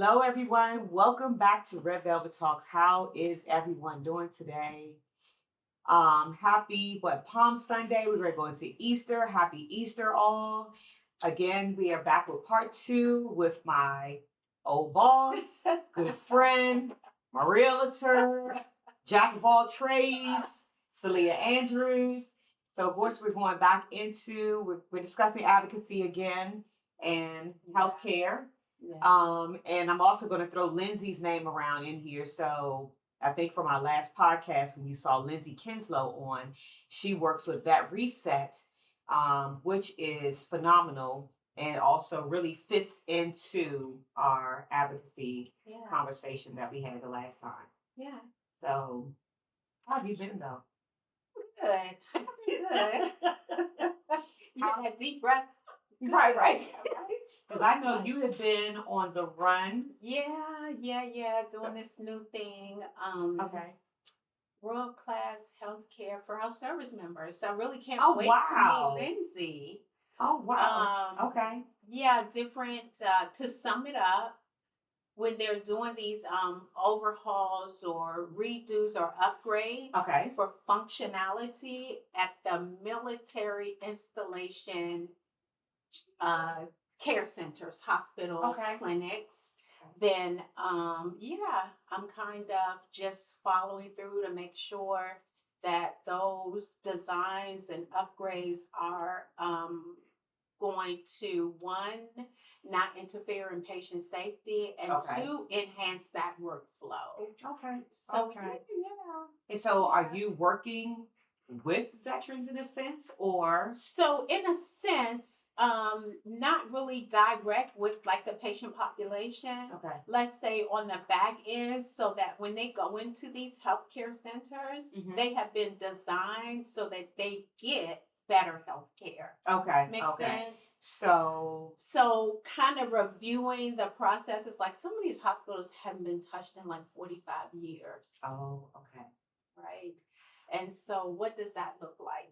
Hello, everyone. Welcome back to Red Velvet Talks. How is everyone doing today? Happy Palm Sunday. We're going to Easter. Happy Easter, all. Again, we are back with part 2 with my old boss, good friend, my realtor, jack of all trades, Salea Andrews. So, of course, we're going back into we're discussing advocacy again and healthcare. And I'm also going to throw Lindsay's name around in here. So I think from our last podcast, when you saw Lindsay Kinslow on, she works with VetReset, which is phenomenal and also really fits into our advocacy conversation that we had the last time. Yeah. So how have you been, though? Good. Good. Have a deep breath. Right. Because I know you have been on the run. Yeah. Doing this new thing. Okay. World-class healthcare for our service members. I really can't wait wow. to meet Lindsay. Oh, wow. Okay. Yeah, different, to sum it up, when they're doing these overhauls or redos or upgrades for functionality at the military installation care centers, hospitals, clinics, then I'm kind of just following through to make sure that those designs and upgrades are going to, one, not interfere in patient safety, and two, enhance that workflow. Okay. So, And so are you working with veterans in a sense, or? So in a sense, not really direct with like the patient population. Okay. Let's say on the back end, so that when they go into these healthcare centers, they have been designed so that they get better healthcare. Okay. Makes sense? So kind of reviewing the processes, like some of these hospitals haven't been touched in like 45 years. Oh, okay. Right. And so what does that look like?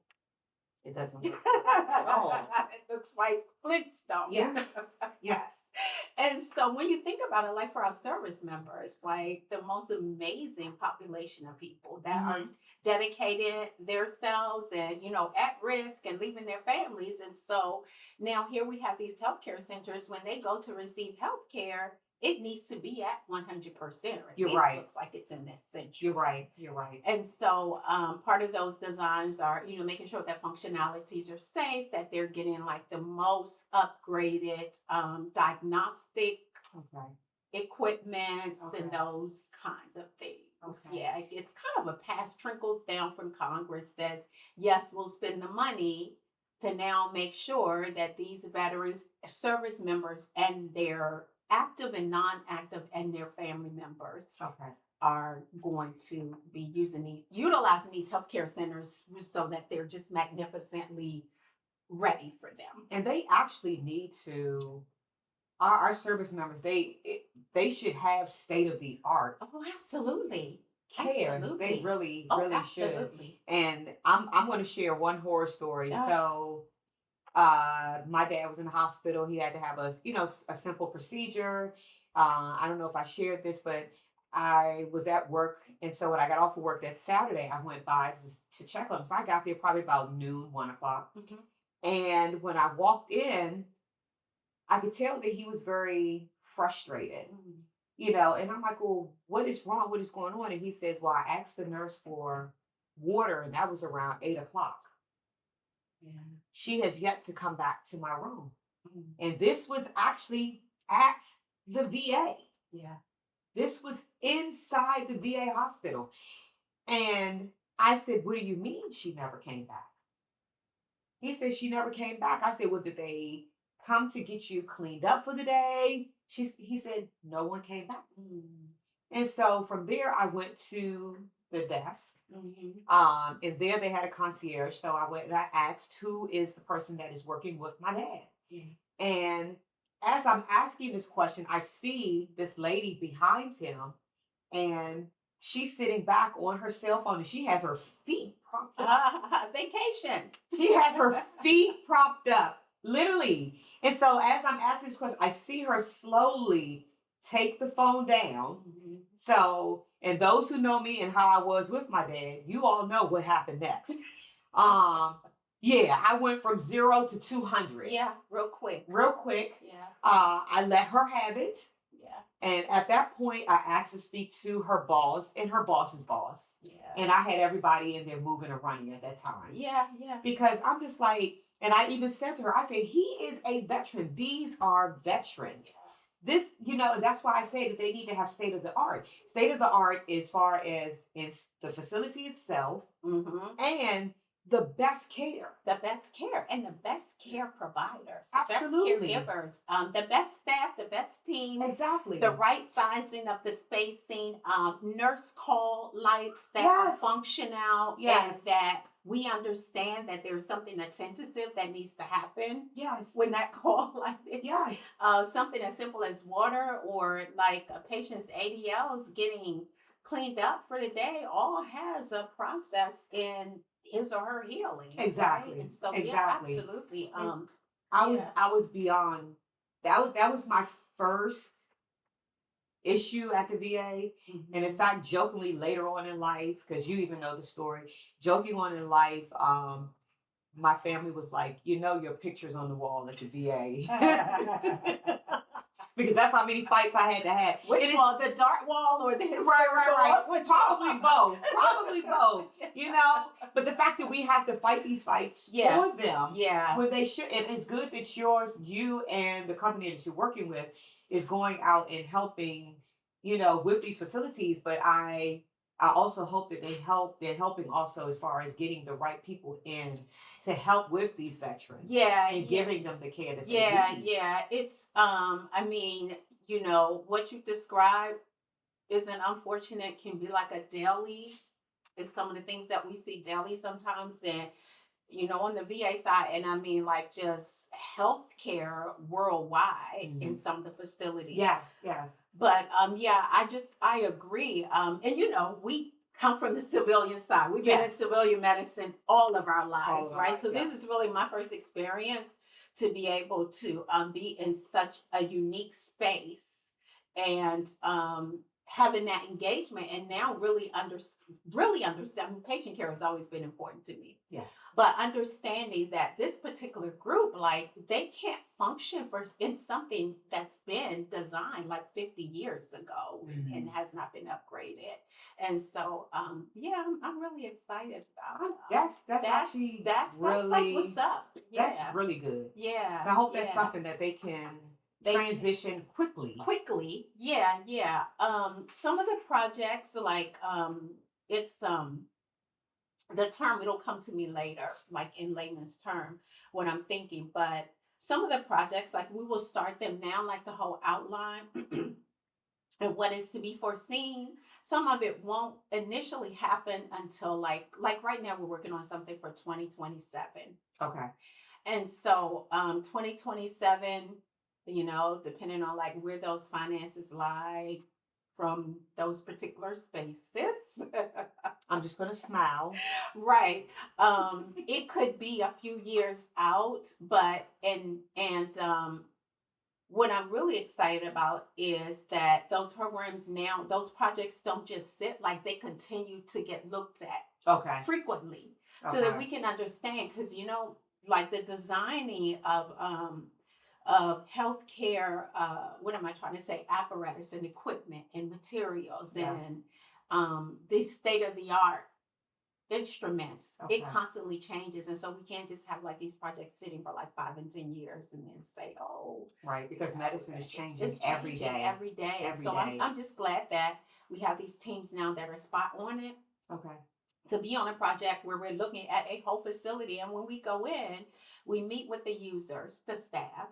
It doesn't look at all. It looks like Flintstone. Yes. And so when you think about it, like for our service members, like the most amazing population of people that are dedicated themselves and, at risk and leaving their families. And so now here we have these healthcare centers. When they go to receive healthcare, it needs to be at 100%. You're right. It looks like it's in this century. You're right. And so part of those designs are, making sure that functionalities are safe, that they're getting like the most upgraded diagnostic equipment and those kinds of things. Yeah, it's kind of a pass trickles down from Congress says, yes, we'll spend the money to now make sure that these veterans, service members, and their active and non-active and their family members are going to be utilizing these healthcare centers so that they're just magnificently ready for them. And they actually need to, our service members, they should have state-of-the-art. Oh, absolutely. Care. Absolutely. They really absolutely. should. And I'm going to share one horror story. So my dad was in the hospital. He had to have a simple procedure. I don't know if I shared this, but I was at work. And so when I got off of work that Saturday, I went by to check on him. So I got there probably about noon, 1 o'clock. And when I walked in, I could tell that he was very frustrated, and I'm like, well, what is wrong? What is going on? And he says, well, I asked the nurse for water, and that was around 8 o'clock. Yeah. She has yet to come back to my room. And this was actually at the VA. Yeah. This was inside the VA hospital. And I said, what do you mean she never came back? He said, she never came back. I said, well, did they come to get you cleaned up for the day? He said, no one came back. And so from there, I went to the desk. And there they had a concierge. So I went and I asked, who is the person that is working with my dad? And as I'm asking this question, I see this lady behind him, and she's sitting back on her cell phone, and she has her feet propped up. Vacation. She has her feet propped up, literally. And so as I'm asking this question, I see her slowly take the phone down. Mhm. So, and those who know me and how I was with my dad, you all know what happened next. Um, yeah, I went from 0 to 200. Yeah, real quick. Real quick. Yeah. I let her have it. Yeah. And at that point, I asked to speak to her boss and her boss's boss. Yeah. And I had everybody in there moving and running at that time. Yeah. Yeah. Because I'm just like, and I even said to her, I said, he is a veteran. These are veterans. This, and that's why I say that they need to have state of the art. State of the art as far as in the facility itself and the best care. The best care and the best care providers. Absolutely. The best caregivers. The best staff, the best team. Exactly. The right sizing of the spacing. Nurse call lights that are functional. Yes. And that we understand that there's something attentive that needs to happen. Yes. When that call light is. Yes. Something as simple as water or like a patient's ADLs getting cleaned up for the day all has a process in his or her healing. Exactly. Right? And so exactly. yeah, absolutely. I was beyond that was my first issue at the VA. And in fact, jokingly later on in life, because you even know the story, joking on in life, my family was like, your picture's on the wall at the VA. Because that's how many fights I had to have. Which wall, the dark wall or the right. Probably both. Probably both. But the fact that we have to fight these fights for them, when they should, and it's good that you and the company that you're working with is going out and helping, with these facilities. But I also hope that they're helping also as far as getting the right people in to help with these veterans. And giving them the care that they need. Yeah. It's I mean, what you described is an unfortunate, can be like a daily. It's some of the things that we see daily sometimes, and on the VA side, and I mean like just healthcare worldwide in some of the facilities. Yes. But I agree. And we come from the civilian side. We've been in civilian medicine all of our lives, right? So this is really my first experience to be able to be in such a unique space and having that engagement, and now really understand. Patient care has always been important to me. Yes. But understanding that this particular group, like, they can't function in something that's been designed like 50 years ago and has not been upgraded. And so, I'm really excited about that's really, like what's up. That's really good. Yeah. So I hope that's something that they can transition quickly. Yeah. Some of the projects, like, it's the term, it'll come to me later, like in layman's term, when I'm thinking. But some of the projects, like, we will start them now, like the whole outline and what is to be foreseen. Some of it won't initially happen until like right now we're working on something for 2027. Okay. And so 2027, depending on like where those finances lie from those particular spaces. I'm just gonna smile. Right. It could be a few years out, but what I'm really excited about is that those programs now, those projects don't just sit, like they continue to get looked at frequently so that we can understand, because like the designing of healthcare, what am I trying to say, apparatus and equipment and materials and the state-of-the-art instruments, it constantly changes. And so we can't just have like these projects sitting for like 5 and 10 years and then say, right, because medicine is changing every day. So I'm just glad that we have these teams now that are spot on it. To be on a project where we're looking at a whole facility, and when we go in, we meet with the users, the staff,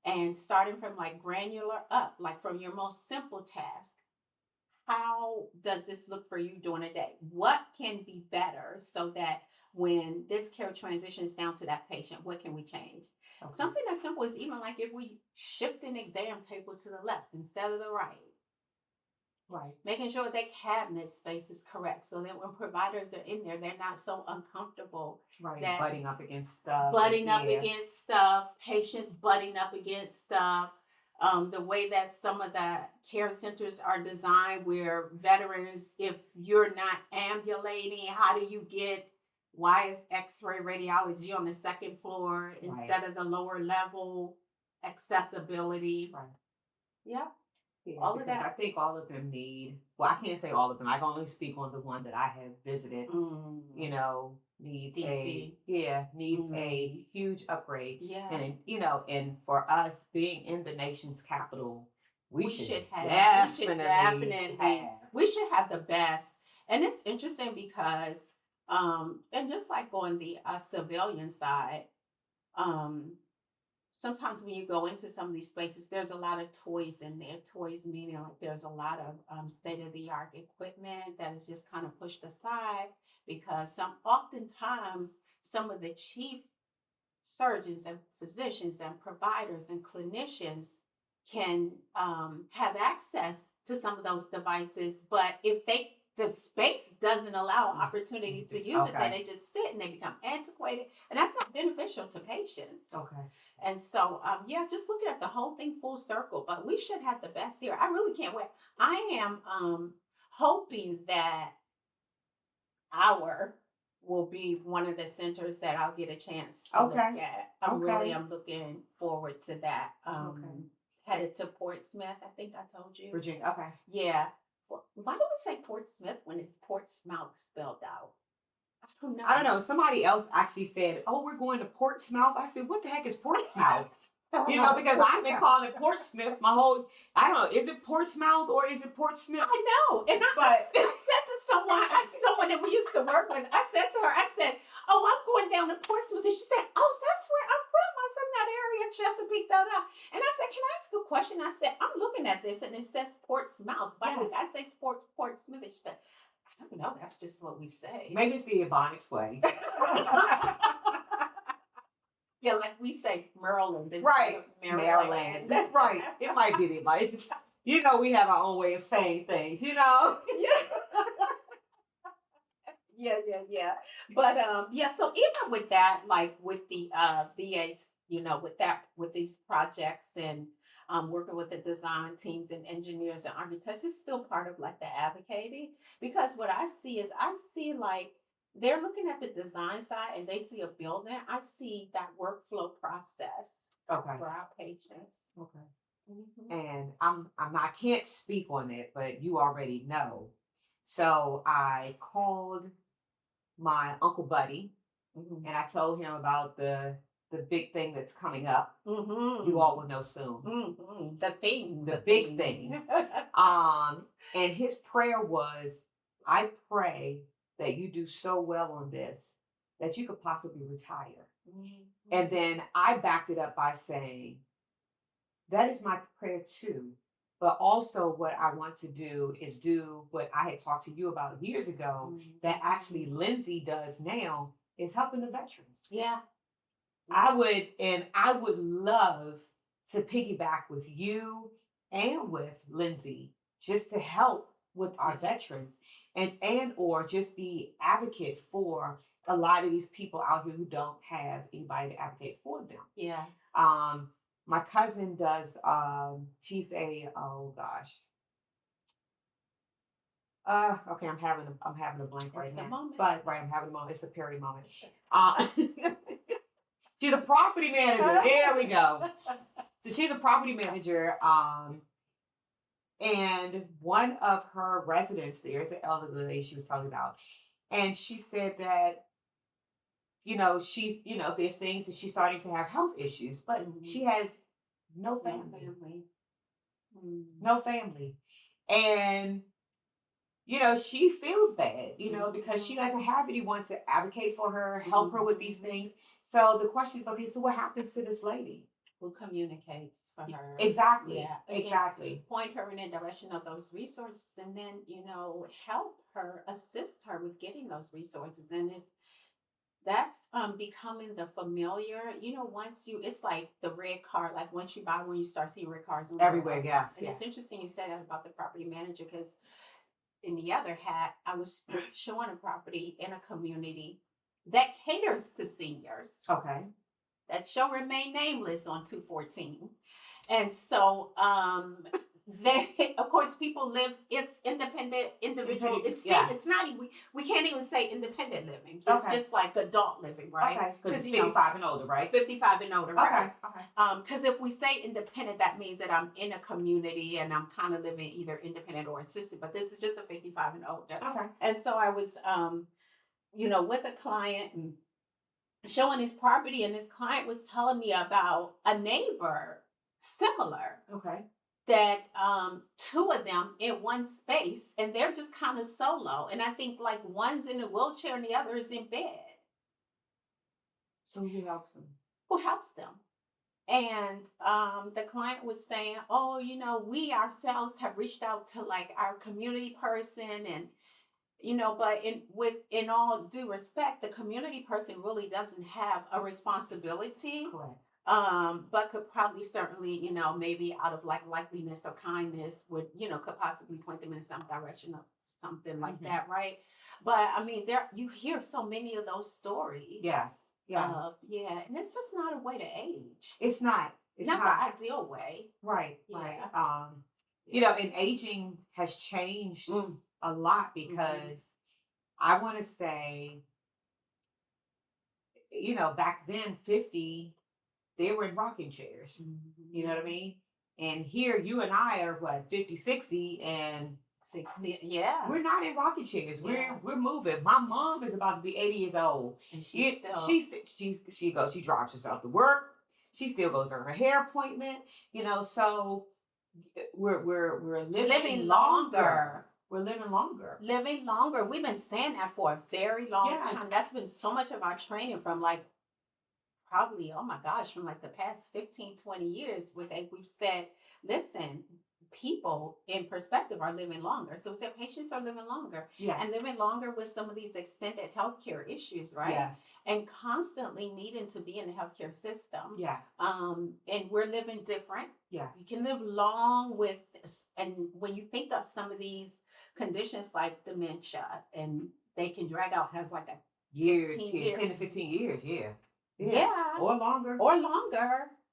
and starting from like granular up, like from your most simple task. How does this look for you during a day? What can be better so that when this care transitions down to that patient, what can we change? Something as simple as even like if we shift an exam table to the left instead of the right. Right. Making sure that cabinet space is correct so that when providers are in there, they're not so uncomfortable. Right. Butting up against stuff. Patients butting up against stuff. The way that some of the care centers are designed, where veterans, if you're not ambulating, how do you get, why is x-ray radiology on the second floor instead of the lower level, accessibility? Right. Yeah. Yeah, All of because I that. think all of them need, well, I can't say all of them. I can only speak on the one that I have visited, you know, needs DC. needs a huge upgrade. Yeah. And, you know, and for us being in the nation's capital, we should definitely have. we should have the best. And it's interesting because and just like on the civilian side, um sometimes when you go into some of these spaces, there's a lot of toys in there. Toys meaning like there's a lot of state of the art equipment that is just kind of pushed aside, because oftentimes some of the chief surgeons and physicians and providers and clinicians can have access to some of those devices, but if the space doesn't allow opportunity to use it, then they just sit and they become antiquated, and that's not beneficial to patients. Okay. And so, yeah, just looking at the whole thing full circle, but we should have the best here. I really can't wait. I am hoping that our will be one of the centers that I'll get a chance to look at. I'm looking forward to that. Headed to Portsmouth, I think I told you. Virginia, okay. Yeah. Why do we say Portsmouth when it's Portsmouth spelled out? I don't know. Somebody else actually said, "Oh, we're going to Portsmouth." I said, "What the heck is Portsmouth?" You know, because I've been calling it Portsmouth my whole. I don't know. Is it Portsmouth or is it Portsmouth? I know. And I said to someone that we used to work with, I said to her, I said, "Oh, I'm going down to Portsmouth," and she said, "Oh, that's where I'm from. I'm from that area, Chesapeake." And I said, "Can I ask a question?" I said, "I'm looking at this and it says Portsmouth. Why did I say Portsmouth?" And she said, "I don't know. That's just what we say." Maybe it's the Ebonics way. Yeah, like we say Maryland. Right. Maryland. Right. It might be the Ebonics. You know, we have our own way of saying things, you know? Yeah. But yeah, so even with that, like with the VAs, you know, with these projects and working with the design teams and engineers and architects, it's still part of like the advocating. Because what I see is like they're looking at the design side and they see a building. I see that workflow process for our patients. Okay. And I can't speak on it, but you already know. So I called my Uncle Buddy and I told him about the big thing that's coming up. You all will know soon. The big thing. And his prayer was, "I pray that you do so well on this that you could possibly retire." And then I backed it up by saying, "That is my prayer too. But also what I want to do is do what I had talked to you about years ago that actually Lindsay does now, is helping the veterans." Yeah. I would love to piggyback with you and with Lindsay just to help with our veterans and or just be advocate for a lot of these people out here who don't have anybody to advocate for them. Yeah. My cousin does, she's a, oh gosh. Okay, I'm having a blank right now. Moment. But right, I'm having a moment. It's a Perry moment. She's a property manager. There we go. So she's a property manager. And one of her residents there is an elderly lady she was talking about. And she said that, you know, there's things that she's starting to have health issues, but she has no family. No family. And, you know, she feels bad, you know, because she doesn't have anyone to advocate for her, help her with these things. So the question is, okay, so what happens to this lady? Who communicates for her? Exactly. Yeah. Exactly. Point her in the direction of those resources, and then, you know, help her, assist her with getting those resources. And that's becoming the familiar, you know, it's like the red car, like once you buy one, you start seeing red cars everywhere. Yes. And it's interesting you said that about the property manager, because in the other hat, I was showing a property in a community that caters to seniors. Okay. That shall remain nameless on 214. And so they, of course, people live, it's independent individual. It's Yes. it's not, we can't even say independent living. It's Okay. just like adult living, right? Okay. Because it's you know, 55 and older, right? 55 and older, right? Okay. Because if we say independent, that means that I'm in a community and I'm kind of living either independent or assisted. But this is just a 55 and older. Okay. And so I was, with a client and showing his property, and this client was telling me about a neighbor similar Okay. that two of them in one space, and they're just kind of solo. And I think like one's in a wheelchair and the other is in bed. So who helps them? Who helps them? And the client was saying, oh, we ourselves have reached out to like our community person, and but in all due respect, the community person really doesn't have a responsibility. Correct. But could probably certainly, maybe out of like likeliness or kindness would, could possibly point them in some direction of something like that, right? But I mean, you hear so many of those stories. Yes. Yes. Yeah, and it's just not a way to age. It's not. It's not the ideal way. Right. Yeah. Right. And aging has changed a lot because I want to say, back then, 50, they were in rocking chairs. You know what I mean? And here, you and I are what, 50, 60, and 60. Yeah. we're not in rocking chairs. We're moving. My mom is about to be 80 years old. And she drives herself to work. She still goes to her hair appointment. So we're living longer. We're living longer. Living longer. We've been saying that for a very long time. That's been so much of our training from like probably, oh my gosh, from like the past 15, 20 years where we've said, listen, people in perspective are living longer. So we said patients are living longer. Yes. And living longer with some of these extended healthcare issues, right? Yes. And constantly needing to be in the healthcare system. Yes. And we're living different. Yes. You can live long with, and when you think of some of these conditions like dementia, and they can drag out as like a 10 to 15 years, yeah. Or longer.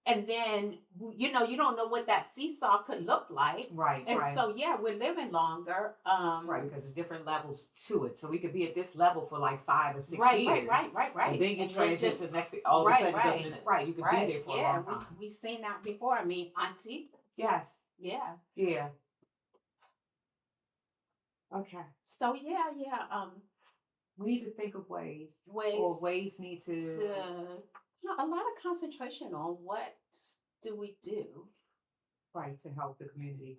And then, you don't know what that seesaw could look like. Right. And so, we're living longer. Right, because there's different levels to it. So we could be at this level for like 5 or 6 years. Right. And then you transition to the next, all of a sudden, you could be there for a long time. We've seen that before. I mean, Auntie. Yes. Yeah. Yeah. Okay. So, yeah. We need to think of ways need to... a lot of concentration on what do we do. Right, to help the community.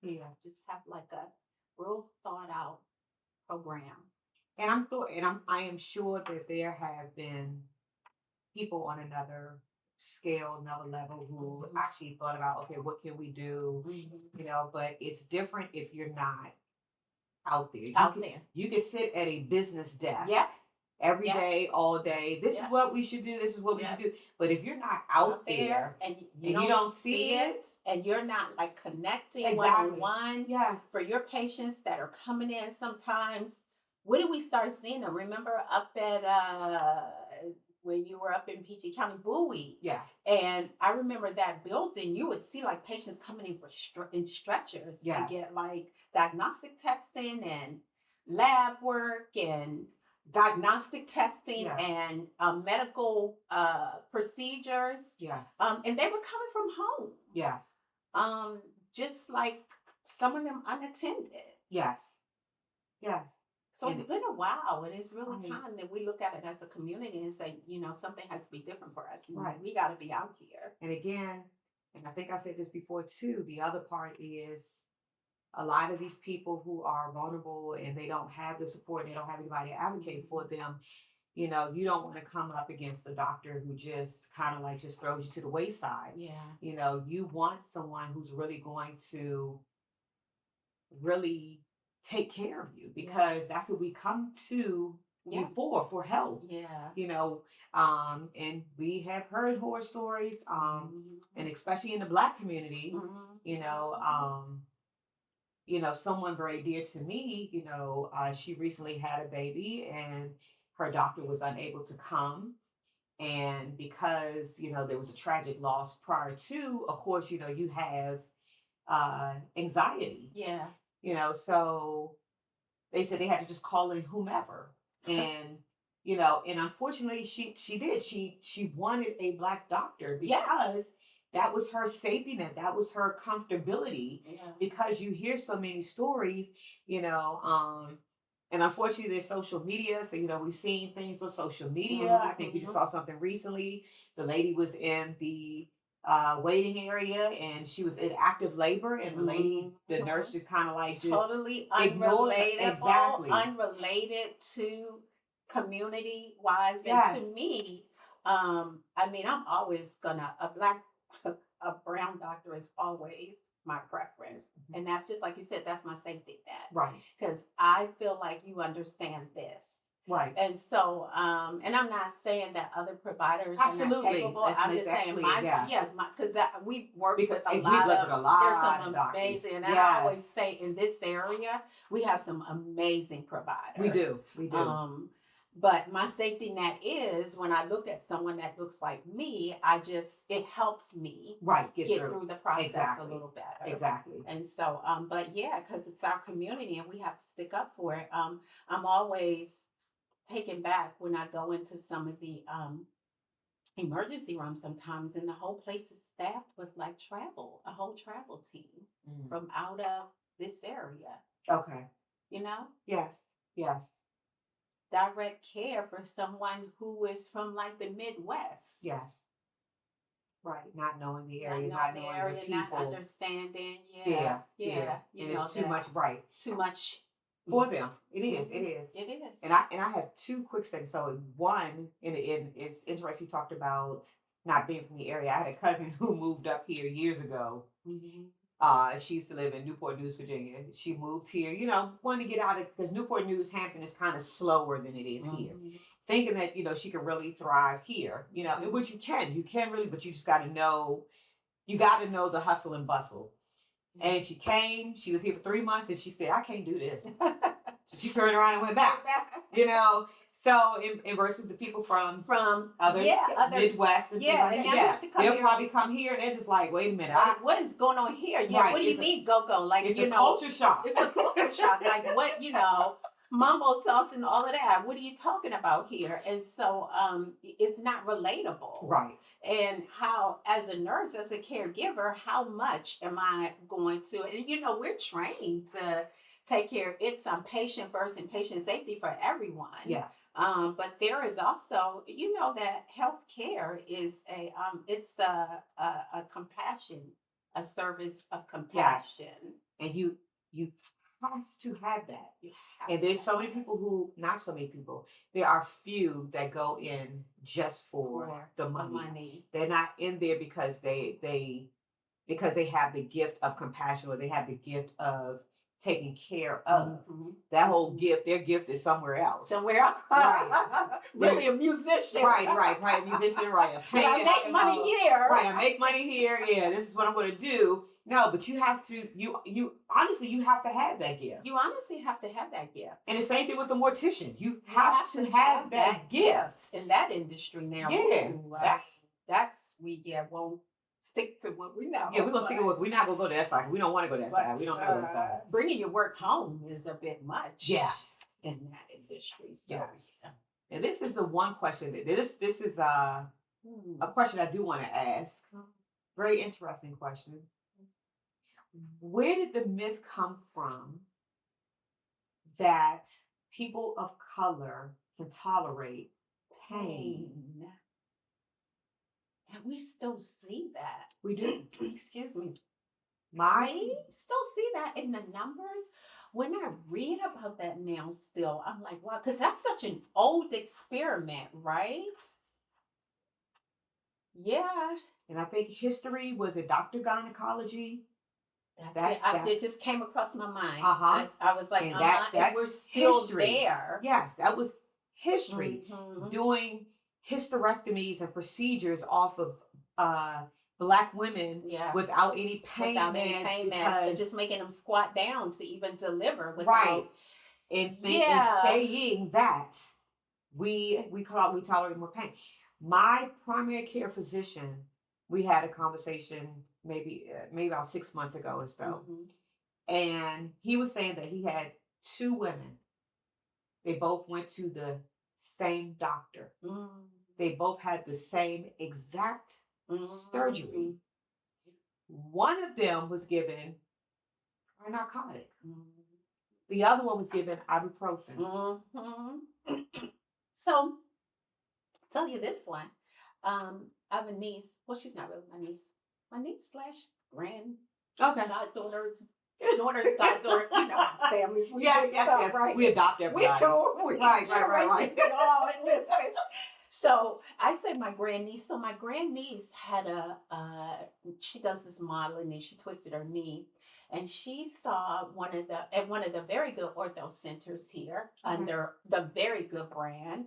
Yeah. Just have like a real thought out program. And I am sure that there have been people on another scale, another level who actually thought about, okay, what can we do? But it's different if you're not out there. You can sit at a business desk. Yeah. Every day, all day. This is what we should do. This is what we should do. But if you're not out there and you don't see it, and you're not like connecting exactly. one-on-one for your patients that are coming in sometimes, where do we start seeing them? Remember up at when you were up in PG County, Bowie? Yes. And I remember that building, you would see like patients coming in in stretchers to get like diagnostic testing and lab work and diagnostic testing and medical procedures. Yes. And they were coming from home. Yes. Just like some of them unattended. Yes. Yes. So it's been a while, and it's really time that we look at it as a community and say, something has to be different for us. Right. We got to be out here. And again, and I think I said this before too, the other part is a lot of these people who are vulnerable and they don't have the support, and they don't have anybody to advocate for them. You don't want to come up against a doctor who just kind of like just throws you to the wayside. Yeah. You want someone who's really going to really take care of you, because that's what we come to you for help. Yeah. And we have heard horror stories, and especially in the Black community, someone very dear to me, she recently had a baby and her doctor was unable to come. And because, there was a tragic loss prior to, of course, you have anxiety, Yeah. so they said they had to just call in whomever. And, and unfortunately she did. She wanted a Black doctor Yeah. because that was her safety net. That was her comfortability. Yeah. Because you hear so many stories, and unfortunately there's social media. So, we've seen things on social media. I think we just saw something recently. The lady was in the waiting area and she was in active labor, and the nurse just kind of like totally ignored her. unrelatable, Exactly. unrelated to community wise. Yes. And to me, I mean, I'm always gonna a brown doctor is always my preference, and that's just like you said, that's my safety net, Right. because I feel like you understand this. Right. And so, and I'm not saying that other providers are not Absolutely. capable. Let's I'm make just that saying clear. because that we work Because with a we've lot worked with a lot there's of some doctors. amazing, and I Yes. always say in this area we have some amazing providers. We do. But my safety net is when I look at someone that looks like me, it helps me Right. get through the process Exactly. a little better. Exactly. And so, but yeah, because it's our community and we have to stick up for it. I'm always taken back when I go into some of the emergency rooms sometimes, and the whole place is staffed with like a whole travel team from out of this area. Okay. Yes. Direct care for someone who is from like the Midwest. Yes. Right. Not knowing the area, not knowing the people. Not understanding. Yeah. And it's too much. Right. Too much for them. It is. And I have two quick things. So one, and it's interesting. You talked about not being from the area. I had a cousin who moved up here years ago. She used to live in Newport News, Virginia. She moved here, wanted to get out of, because Newport News, Hampton is kind of slower than it is here. Thinking that, she could really thrive here, which you can really, but you just got to know, the hustle and bustle. And she came, she was here for 3 months, and she said, I can't do this. So she turned around and went back, So in versus the people from other Midwest and things like that, they'll probably come here and they're just like, wait a minute, what is going on here? Yeah, right. What do you mean go? Like, it's a culture shock. It's a culture shock. Like what, mumbo sauce and all of that. What are you talking about here? And so it's not relatable. Right. And how, as a nurse, as a caregiver, how much am I going to, and we're trained to take care. It's patient first and patient safety for everyone. Yes. But there is also, that HealthCare is it's a compassion, a service of compassion. Yes. And you have to have that. And there's so many people not so many people. There are few that go in just for the money. They're not in there because they have the gift of compassion, or they have the gift of taking care of. That whole gift, their gift is somewhere else. Right. Really a musician. Right. A musician, right. I make money here. Right, I make money here. Yeah, this is what I'm going to do. No, but you have to, you honestly, you have to have that gift. You honestly have to have that gift. And the same thing with the mortician. You have to have that gift. In that industry now. Yeah. We won't stick to what we know. Yeah, we're going to stick to what we're not going to go to that side. We don't want to go to that side. We don't go to that side. Bringing your work home is a bit much. Yes. In that industry. So, yes. And this is the one question. This is a question I do want to ask. Very interesting question. Where did the myth come from that people of color can tolerate pain? And we still see that. We do. Excuse me. We still see that in the numbers. When I read about that now still, I'm like, wow, because that's such an old experiment, right? Yeah. And I think history, was it Dr. Gynecology? It just came across my mind. I was like, that's we're still history. There. Yes, that was history. Doing hysterectomies and procedures off of Black women without any pain meds, just making them squat down to even deliver without. Right. And saying that we tolerate more pain. My primary care physician, we had a conversation maybe about 6 months ago or so, and he was saying that he had two women. They both went to the same doctor. They both had the same exact surgery. One of them was given a narcotic. The other one was given ibuprofen. So, tell you this one. I have a niece. Well, she's not really my niece. My niece slash grand goddaughter's goddaughter. You know how families. Yes. Right. We adopt everybody. Right. So I say my grandniece. So my grandniece had she does this modeling and she twisted her knee. And she saw at one of the very good ortho centers here under the very good brand.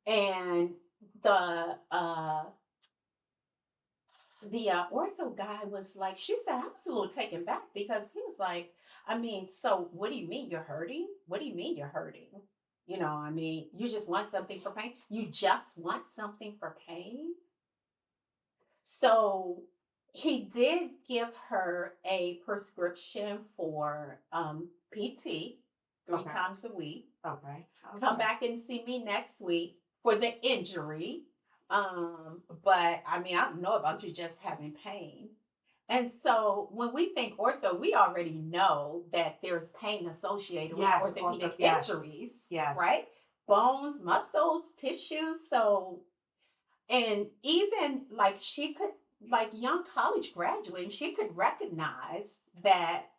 And the ortho guy was like, she said, I was a little taken back because he was like, I mean, so what do you mean you're hurting? What do you mean you're hurting? You know, I mean, you just want something for pain? You just want something for pain? So he did give her a prescription for PT 3 times a week. Come back and see me next week for the injury. But I mean, I don't know about you just having pain. And so when we think ortho, we already know that there's pain associated with orthopedic injuries, right? Bones, muscles, tissues. So, and even like she could, like young college graduate, and she could recognize that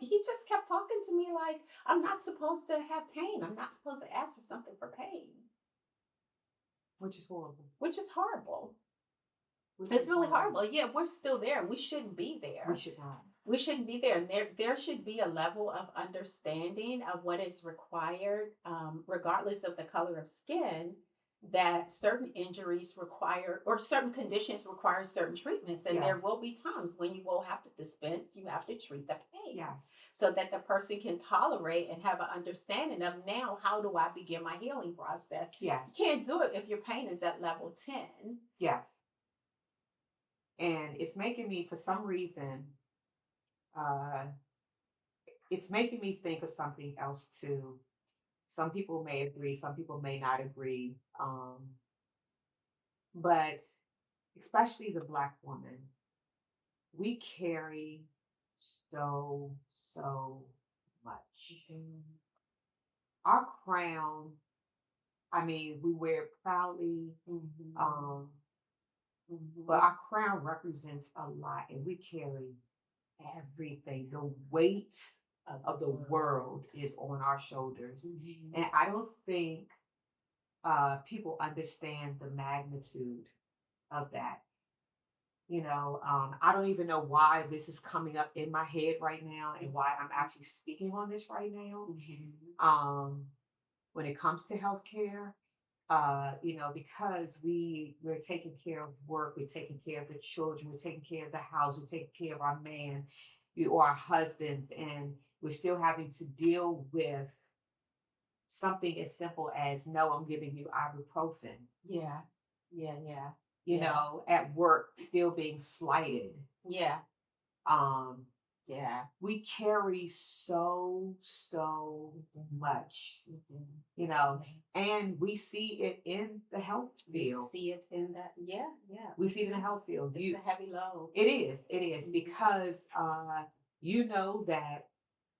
he just kept talking to me like, I'm not supposed to have pain. I'm not supposed to ask for something for pain. Which is horrible. It's really horrible. Yeah, we're still there. We shouldn't be there. We should not. We shouldn't be there. And there should be a level of understanding of what is required, regardless of the color of skin, that certain injuries require, or certain conditions require certain treatments. And there will be times when you will have to dispense, you have to treat the pain. So that the person can tolerate and have an understanding of, now, how do I begin my healing process? You can't do it if your pain is at level 10. And it's making me, for some reason, it's making me think of something else too. Some people may agree, some people may not agree. But especially the Black woman, we carry so much. Our crown, I mean, we wear it proudly. But our crown represents a lot, and we carry everything. The weight of the world is on our shoulders. And I don't think people understand the magnitude of that. You know, I don't even know why this is coming up in my head right now and why I'm actually speaking on this right now. When it comes to healthcare, you know, because we're taking care of work, we're taking care of the children, we're taking care of the house, we're taking care of our man or our husbands, and we're still having to deal with something as simple as, no, I'm giving you ibuprofen. You know, at work, still being slighted. We carry so much, you know, and we see it in the health field. We see it in that, We see it in the health field. It's a heavy load. It is, because you know that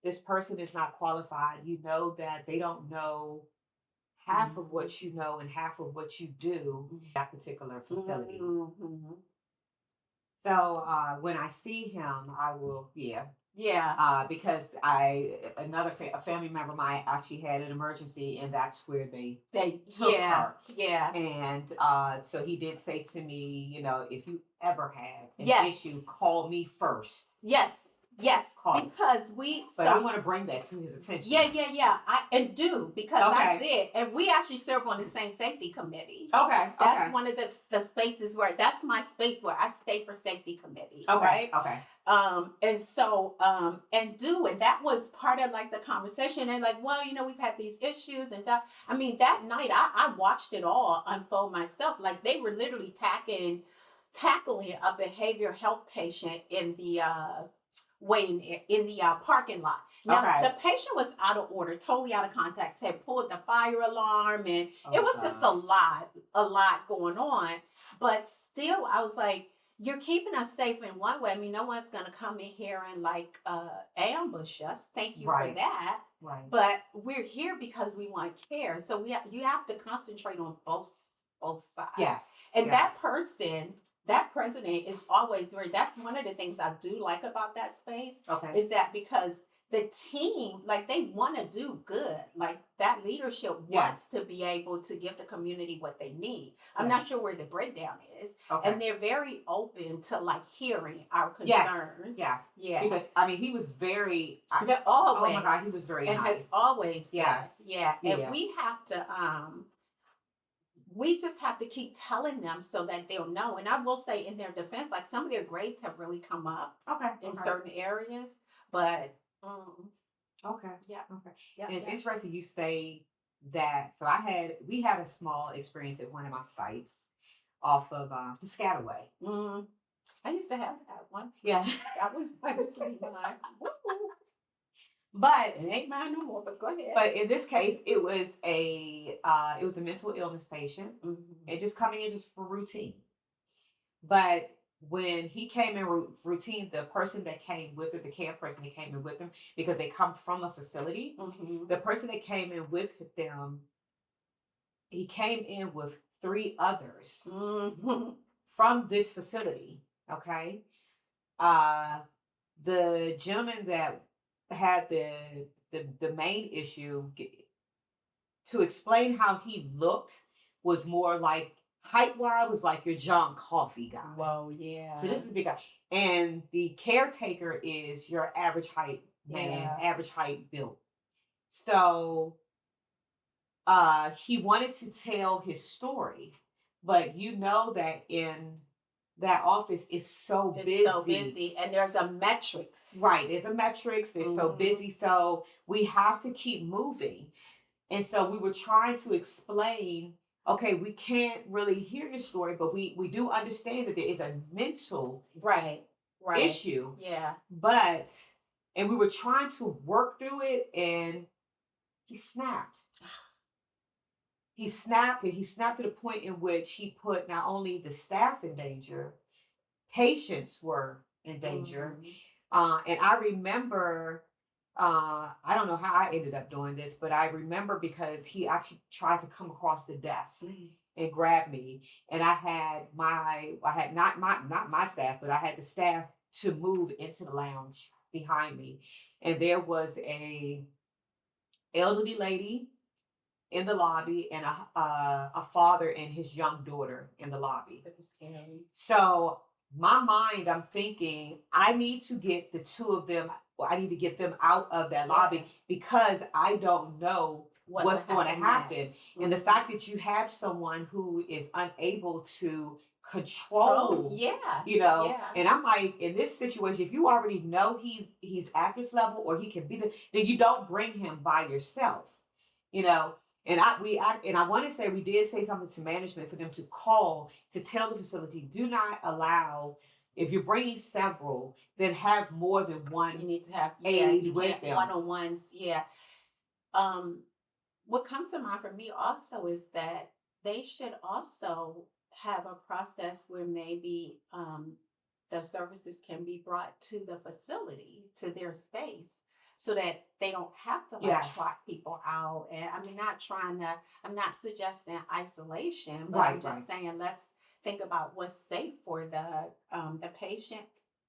this person is not qualified. You know that they don't know half of what you know and half of what you do in that particular facility. So when I see him, I will, because a family member of mine actually had an emergency, and that's where they took her. And so he did say to me, you know, if you ever have an issue, call me first. Yes, call it. because we But I want to bring that to his attention. yeah. Because I Okay. did, and we actually serve on the same safety committee. Okay. That's Okay. one of the spaces where that's my space where I stay for safety committee. Okay. Right. Okay. And that was part of like the conversation, and like, well, we've had these issues, and that, I mean, that night I watched it all unfold myself. Like, they were literally tackling a behavioral health patient in the in the parking lot. Now, Okay. the patient was out of order, totally out of context, had pulled the fire alarm, and it was just a lot going on. But still, I was like, you're keeping us safe in one way. I mean, no one's going to come in here and like ambush us. Thank you for that. Right. But we're here because we want care. So you have to concentrate on both sides. Yes. And that president is always that's one of the things I do like about that space. Okay. Is that because the team, like, they want to do good. Like, that leadership wants to be able to give the community what they need. I'm not sure where the breakdown is. Okay. And they're very open to like hearing our concerns. Yes. Yeah. Because I mean, he was very always. Oh my God, he was very and nice. has always been. Yes. Yeah. And we have to we just have to keep telling them so that they'll know. And I will say, in their defense, like, some of their grades have really come up in certain areas, but okay. Yeah. Okay. Yeah. And it's interesting you say that. So we had a small experience at one of my sites off of Piscataway. I used to have that one. Yeah. That was my sweet one. But it ain't mine no more. But go ahead. But in this case, it was a mental illness patient, and just coming in just for routine. But when he came in routine, the person that came with it, the care person that came in with him, because they come from a facility, the person that came in with them, he came in with 3 others from this facility. Okay. The gentleman that had the main issue, to explain how he looked, was more like, height-wise, was like your John Coffey guy. Whoa, yeah. So this is a big guy. And the caretaker is your average height man, average height build. So he wanted to tell his story, but that in that office is so busy. And there's a metrics. Right. There's a metrics. They're so busy. So we have to keep moving. And so we were trying to explain, okay, we can't really hear your story, but we do understand that there is a mental issue. Yeah. And we were trying to work through it, and he snapped. He snapped to the point in which he put not only the staff in danger, patients were in danger. And I remember, I don't know how I ended up doing this, but I remember because he actually tried to come across the desk and grab me. And I had not my staff, but I had the staff to move into the lounge behind me. And there was a elderly lady in the lobby, and a father and his young daughter in the lobby. That's scary. So my mind, I'm thinking, I need to get the 2 of them. I need to get them out of that lobby, because I don't know what's going to happen. And the fact that you have someone who is unable to control, and I'm like, in this situation, if you already know he's at this level, or he can be then you don't bring him by yourself, And I want to say we did say something to management for them to call to tell the facility, do not allow, if you're bringing several, then have more than one. You need to have aid with them. One-on-ones. Yeah. What comes to mind for me also is that they should also have a process where maybe the services can be brought to the facility, to their space, so that they don't have to trot people out. And I'm not suggesting isolation, but I'm just saying, let's think about what's safe for the patient,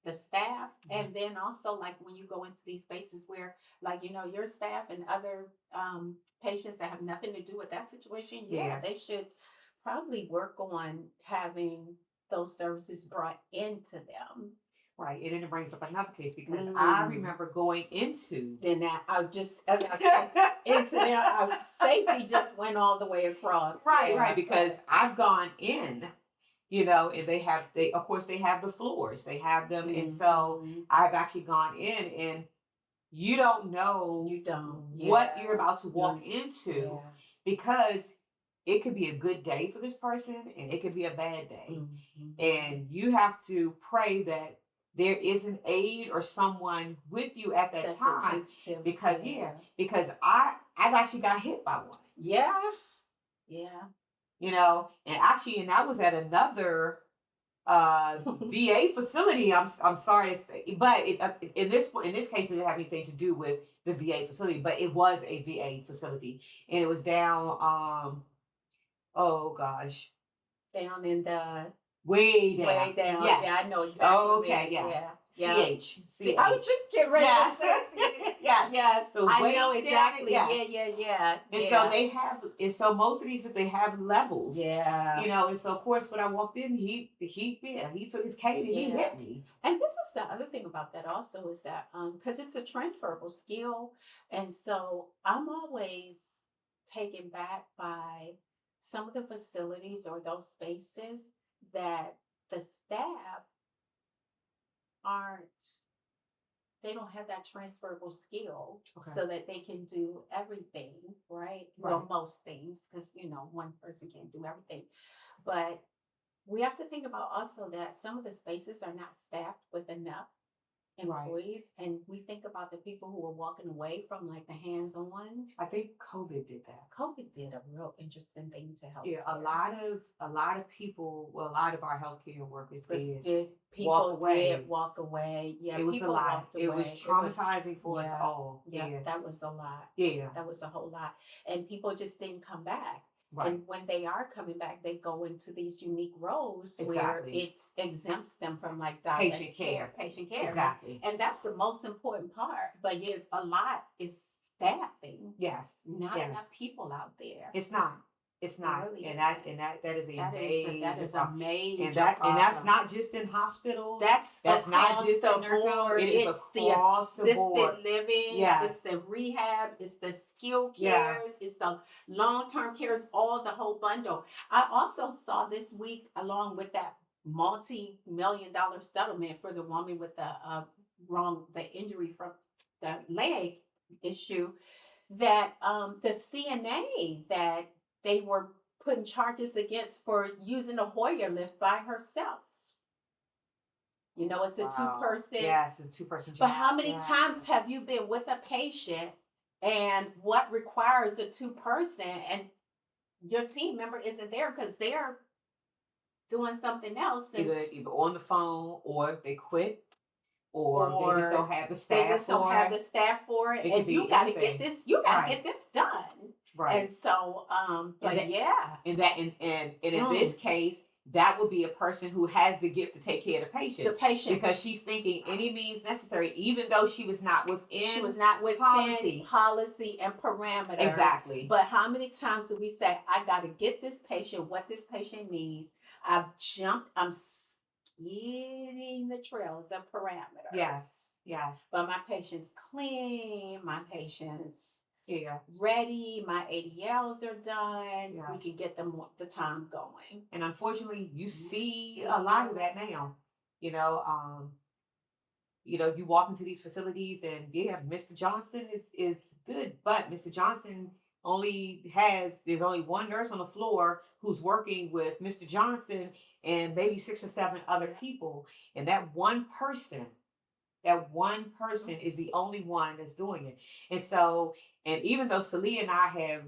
the staff, and then also, like, when you go into these spaces where, like, your staff and other patients that have nothing to do with that situation, they should probably work on having those services brought into them. Right. And then it brings up another case because I remember going into Then that I was just as I said into there, safety just went all the way across. right, Yeah. right, because I've gone in, you know, and they of course they have the floors, they have them, and so I've actually gone in, and you don't know You don't. what Yeah. you're about to walk into Yeah. because it could be a good day for this person and it could be a bad day. And you have to pray that there is an aide or someone with you at that That's time attentive. because because I've actually got hit by one. Yeah. Yeah. You know, and actually, and that was at another VA facility. I'm sorry to say, but in this case, it didn't have anything to do with the VA facility, but it was a VA facility, and it was down. Oh gosh, Down in the way down. way down. Yes. Yeah, I know exactly. Oh, okay. Where. Yes. Yeah. CH. See, I was just getting ready to say. Yeah. Yes. So I way know down, exactly. yeah. Yeah. And so they have, and so most of these, they have levels. Yeah. You know, and so of course when I walked in, he took his cane and he hit me. And this is the other thing about that also is that because it's a transferable skill, and so I'm always taken back by some of the facilities or those spaces that the staff aren't they don't have that transferable skill so that they can do everything, right? Well, most things, because one person can't do everything. But we have to think about also that some of the spaces are not staffed with enough employees, and we think about the people who are walking away from like the hands-on. I think COVID did that. COVID did a real interesting thing to help. Yeah, a lot of people, well, a lot of our healthcare workers did walk away. Yeah, it was a lot. It was traumatizing for us all. Yeah, that was a lot. Yeah, that was a whole lot, and people just didn't come back. Right. And when they are coming back, they go into these unique roles where it exempts them from like patient care. Exactly. And that's the most important part. But a lot is staffing. Yes. Not enough people out there. It's not. It's not. Really that is a major that is a major and that's not just in hospitals. That's not just the in nursing board. It is it's across the the board. assisted living. Yes. It's the rehab. It's the skilled cares. Yes. It's the long-term cares. All the whole bundle. I also saw this week, along with that multi-million-dollar settlement for the woman with the injury from the leg issue, that the CNA that they were putting charges against for using a Hoyer lift by herself. It's a two-person. Yes, it's a two-person job. But how many times have you been with a patient and what requires a two-person and your team member isn't there because they're doing something else? Either on the phone or they quit. Or they just don't have the staff. They just don't have the staff for it. And you got to get this. You got to get this done. Right. And so, in this case, that would be a person who has the gift to take care of the patient. Because she's thinking any means necessary, even though she was not within policy and parameters. Exactly. But how many times do we say, I got to get this patient what this patient needs? I'm skidding the trails, the parameters. Yes. But my patient's clean, my patient's ready, my ADLs are done. Yes. We can get them the time going. And unfortunately, you see a lot of that now. You walk into these facilities and Mr. Johnson is good, but Mr. Johnson there's only one nurse on the floor who's working with Mr. Johnson and maybe 6 or 7 other people. And that one person is the only one that's doing it. And so, and even though Salea and I have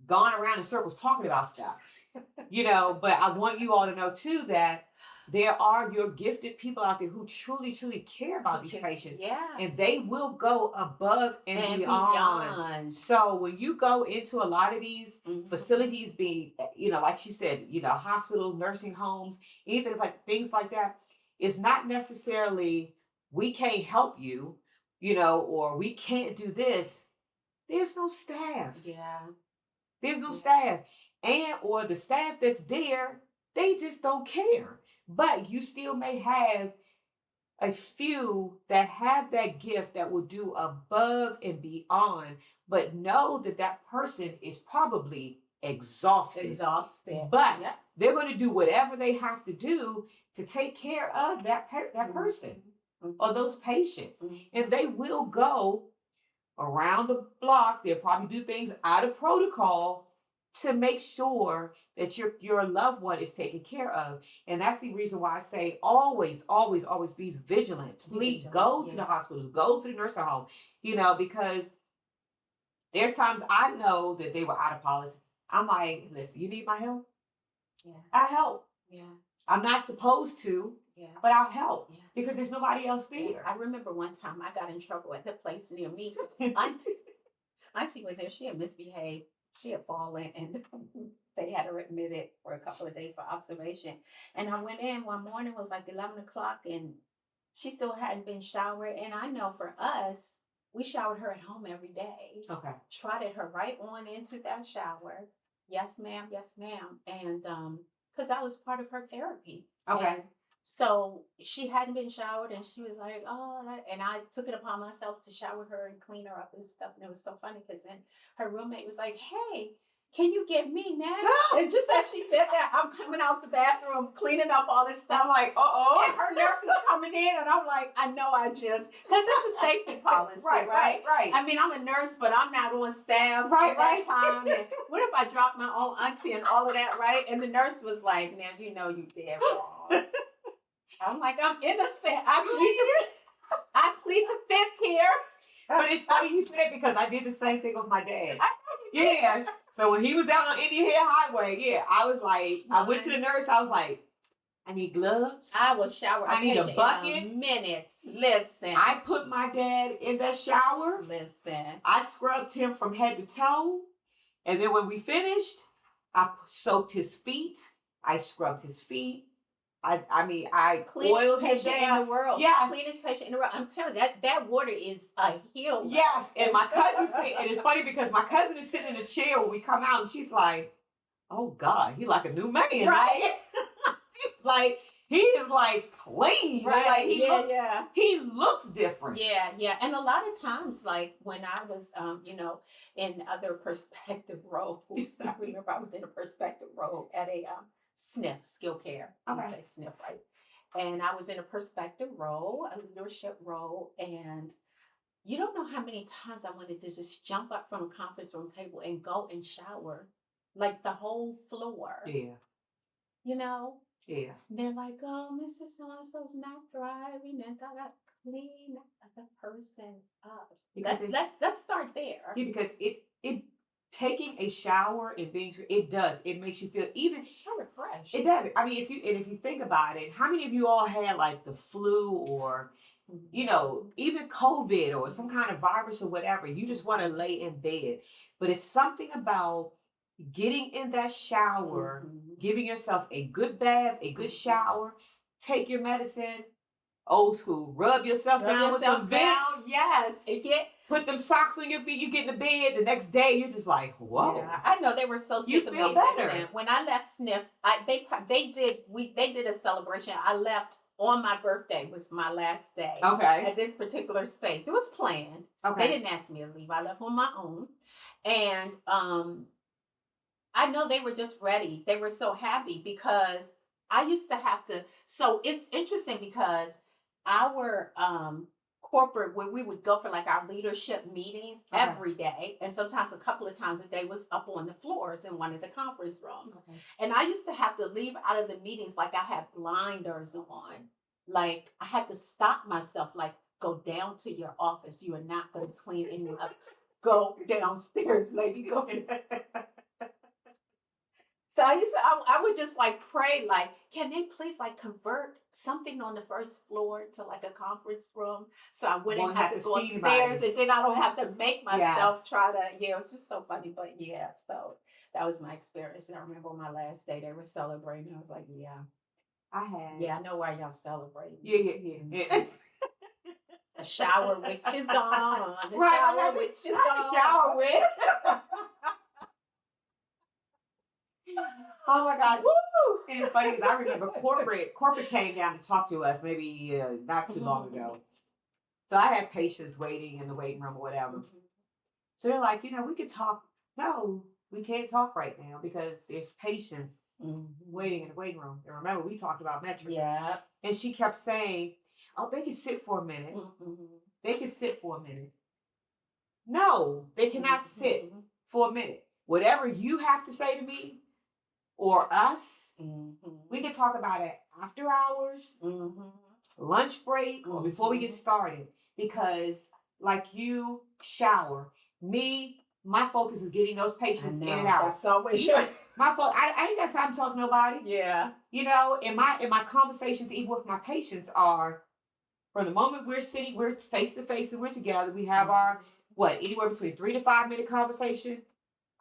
gone around in circles talking about stuff, but I want you all to know too that there are your gifted people out there who truly, truly care about these patients. Yeah. And they will go above and beyond. So when you go into a lot of these facilities, like she said, hospital, nursing homes, things like that, it's not necessarily we can't help you, or we can't do this. There's no staff. Yeah. There's no staff. Or the staff that's there, they just don't care. But you still may have a few that have that gift that will do above and beyond, but know that that person is probably exhausted. But Yeah. they're going to do whatever they have to do to take care of that person or those patients. And they will go around the block. They'll probably do things out of protocol to make sure that your loved one is taken care of. And that's the reason why I say always, always, always be vigilant. Please go to the hospital, go to the nursing home, because there's times I know that they were out of policy. I'm like, listen, you need my help? Yeah. I help. Yeah. I'm not supposed to, but I'll help because there's nobody else there. Yeah. I remember one time I got in trouble at the place near me. Auntie was there. She had misbehaved. She had fallen, and they had her admitted for a couple of days for observation. And I went in one morning, it was like 11 o'clock, and she still hadn't been showered. And I know for us, we showered her at home every day. Okay. Trotted her right on into that shower. Yes, ma'am. Yes, ma'am. And because that was part of her therapy. Okay. And so she hadn't been showered, and she was like, oh, and I took it upon myself to shower her and clean her up and stuff. And it was so funny because then her roommate was like, hey, can you get me next? And just as she said that, I'm coming out the bathroom, cleaning up all this stuff. I'm like, uh-oh. And her nurse is coming in, and I'm like, I know because it's a safety policy, right? I mean, I'm a nurse, but I'm not on staff at that time. And what if I drop my own auntie and all of that, right? And the nurse was like, now you know you did wrong. I'm like, I'm innocent. I plead the fifth here. But it's funny you said it because I did the same thing with my dad. Yes. So when he was down on Indian Head Highway, I was like, I went to the nurse. I was like, I need gloves. I will shower. I need a bucket. In a minute. Listen. I put my dad in that shower. Listen. I scrubbed him from head to toe. And then when we finished, I soaked his feet. I scrubbed his feet. I oiled his down. In the world. Yes. Cleanest patient in the world. I'm telling you, that water is a healer. Yes. And my cousin said, and it's funny because my cousin is sitting in a chair when we come out, and she's like, oh God, he like a new man. Right. He is like clean. Right. Like he looks different. Yeah. And a lot of times, like when I was, in other perspective roles, I remember I was in a perspective role at a SNF, skill care. You say SNF, right? And I was in a perspective role, a leadership role, and you don't know how many times I wanted to just jump up from a conference room table and go and shower, like the whole floor. Yeah. Yeah. And they're like, oh, Mr. So-and-so's not thriving, and clean the person up. Let's start there. Yeah, because it taking a shower and it makes you feel even so refreshed. It does. I mean, if you think about it, how many of you all had like the flu or even COVID or some kind of virus or whatever? You just want to lay in bed. But it's something about getting in that shower, giving yourself a good bath, a good shower, take your medicine, old school, rub yourself down with some Vicks. Yes. Put them socks on your feet, you get in the bed, the next day you're just like, whoa. Yeah, I know they were so sick of me. Listen, when I left SNF, they did a celebration. I left on my birthday, was my last day. Okay. At this particular space. It was planned. Okay. They didn't ask me to leave. I left on my own. And I know they were just ready. They were so happy because I used to have to, so it's interesting because our corporate, where we would go for like our leadership meetings every day, and sometimes a couple of times a day, was up on the floors in one of the conference rooms. And I used to have to leave out of the meetings like I had blinders on. Like I had to stop myself, like, go down to your office. You are not going to clean anyone up. Go downstairs, lady, go. So I would just like pray, like, can they please like convert something on the first floor to like a conference room, so I wouldn't have to go upstairs, and then I don't have to make myself try to. Yeah, it's just so funny, but yeah. So that was my experience, and I remember on my last day they were celebrating. I was like, I know why y'all celebrating. Yeah. The shower witch is gone. The shower witch is gone. Shower witch. Oh my gosh. And it's funny because I remember corporate came down to talk to us maybe not too long ago. So I had patients waiting in the waiting room or whatever. So they're like, we could talk. No, we can't talk right now because there's patients waiting in the waiting room. And remember, we talked about metrics. Yeah. And she kept saying, oh, they can sit for a minute. They can sit for a minute. No, they cannot sit for a minute. Whatever you have to say to me or us, we can talk about it after hours, lunch break, or before we get started. Because like you shower, my focus is getting those patients in and out. That's always your... My focus, I ain't got time to talk to nobody. Yeah. And my conversations, even with my patients, are from the moment we're face to face and we're together, we have our, anywhere between 3 to 5 minute conversation.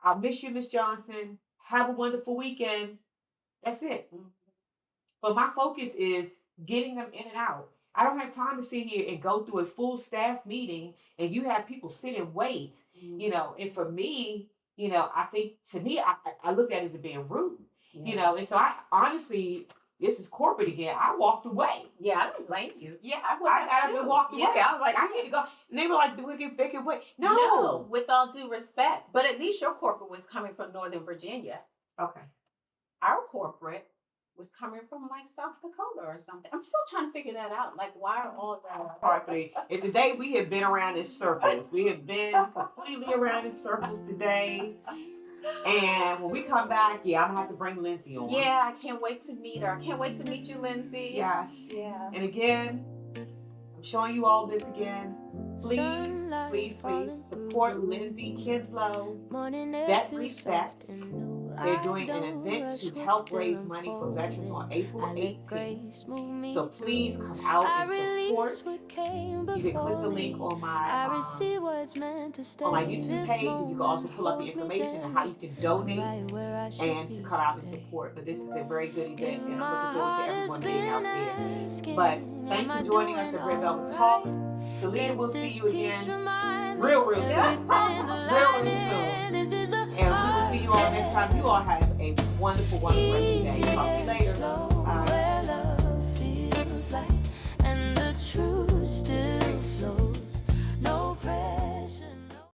I'll miss you, Miss Johnson. Have a wonderful weekend. That's it. But my focus is getting them in and out. I don't have time to sit here and go through a full staff meeting and you have people sit and wait, and for me, I think to me, I looked at it as being rude, and so I honestly, this is corporate again. I walked away. Yeah, I don't blame you. Yeah, I walked away. I was like, I need to go. And they were like, they can wait. No, with all due respect. But at least your corporate was coming from Northern Virginia. Okay. Our corporate was coming from like South Dakota or something. I'm still trying to figure that out. Like, why are all that? Part 3. And today we have been around in circles. We have been completely around in circles today. And when we come back, I'm gonna have to bring Lindsay on. Yeah, I can't wait to meet her. I can't wait to meet you, Lindsay. Yes. Yeah. And again, I'm showing you all this again. Please support Lindsay Kinslow, VetReset. They're doing an event to help raise money for veterans on April 18th. So please come out and support. You can click the link on my YouTube page, and you can also pull up the information on how you can donate and to come out and support. But this is a very good event, and I'm looking forward to everyone being out there. But thanks for joining us at Red Velvet Talks. Salea, we'll see you again real soon. Real soon. And we will see you all next time. You all have a wonderful rest of the day. Talk to you later. Bye.